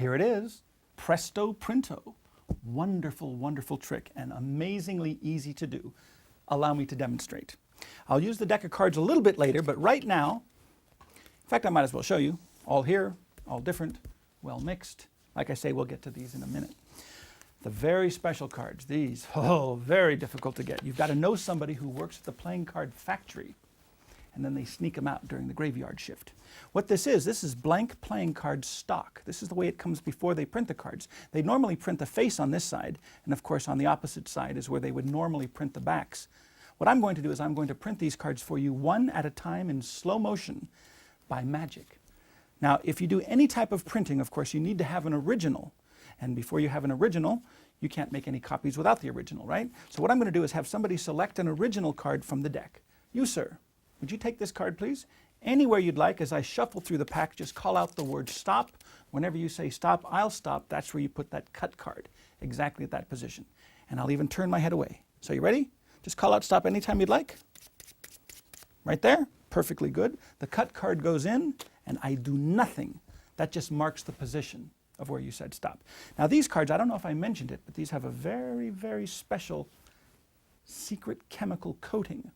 Here it is, Presto Printo. Wonderful, wonderful trick and amazingly easy to do. Allow me to demonstrate. I'll use the deck of cards a little bit later, but right now, in fact, I might as well show you. All here, all different, well mixed. Like I say, we'll get to these in a minute. The very special cards, these, very difficult to get. You've got to know somebody who works at the playing card factory, and then they sneak them out during the graveyard shift. What this is blank playing card stock. This is the way it comes before they print the cards. They normally print the face on this side, and of course on the opposite side is where they would normally print the backs. What I'm going to do is I'm going to print these cards for you one at a time in slow motion by magic. Now, if you do any type of printing, of course, you need to have an original. And before you have an original, you can't make any copies without the original, right? So what I'm going to do is have somebody select an original card from the deck. You, sir, would you take this card, please? Anywhere you'd like. As I shuffle through the pack, just call out the word stop. Whenever you say stop, I'll stop. That's where you put that cut card, exactly at that position. And I'll even turn my head away. So you ready? Just call out stop anytime you'd like. Right there. Perfectly good. The cut card goes in, and I do nothing. That just marks the position of where you said stop. Now these cards, I don't know if I mentioned it, but these have a very, very special secret chemical coating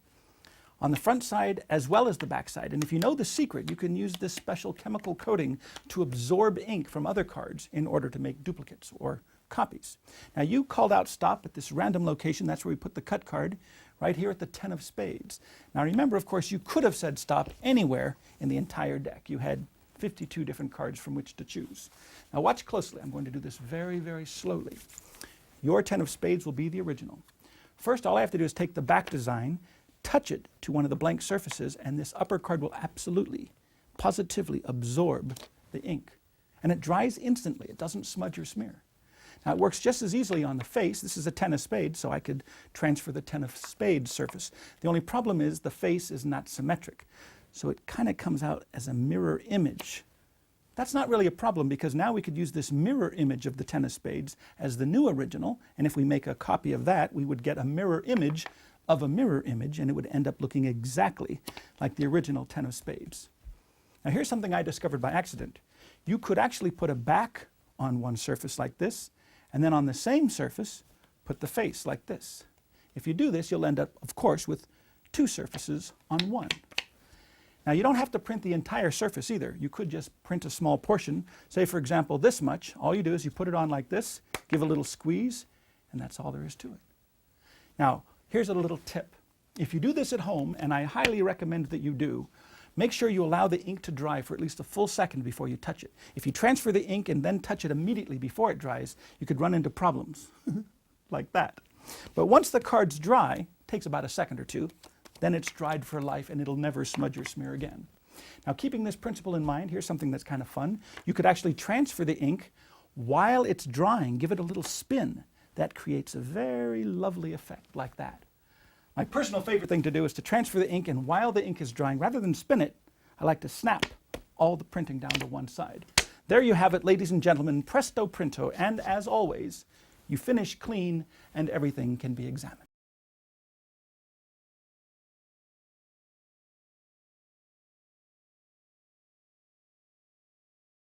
on the front side as well as the back side. And if you know the secret, you can use this special chemical coating to absorb ink from other cards in order to make duplicates or copies. Now you called out stop at this random location. That's where we put the cut card, right here at the 10 of spades. Now remember, of course, you could have said stop anywhere in the entire deck. You had 52 different cards from which to choose. Now watch closely. I'm going to do this very, very slowly. Your 10 of spades will be the original. First, all I have to do is take the back design, touch it to one of the blank surfaces, and this upper card will absolutely, positively absorb the ink. And it dries instantly. It doesn't smudge or smear. Now it works just as easily on the face. This is a 10 of spades, so I could transfer the 10 of spades surface. The only problem is the face is not symmetric. So it kind of comes out as a mirror image. That's not really a problem because now we could use this mirror image of the 10 of spades as the new original, and if we make a copy of that, we would get a mirror image of a mirror image, and it would end up looking exactly like the original 10 of spades. Now here's something I discovered by accident. You could actually put a back on one surface like this, and then on the same surface, put the face like this. If you do this, you'll end up, of course, with two surfaces on one. Now you don't have to print the entire surface either. You could just print a small portion. Say, for example, this much. All you do is you put it on like this, give a little squeeze, and that's all there is to it. Now, here's a little tip. If you do this at home, and I highly recommend that you do, make sure you allow the ink to dry for at least a full second before you touch it. If you transfer the ink and then touch it immediately before it dries, you could run into problems like that. But once the card's dry, it takes about a second or two, then it's dried for life and it'll never smudge or smear again. Now keeping this principle in mind, here's something that's kind of fun. You could actually transfer the ink while it's drying, give it a little spin. That creates a very lovely effect like that. My personal favorite thing to do is to transfer the ink, and while the ink is drying, rather than spin it, I like to snap all the printing down to one side. There you have it, ladies and gentlemen, Presto Printo, and as always, you finish clean and everything can be examined.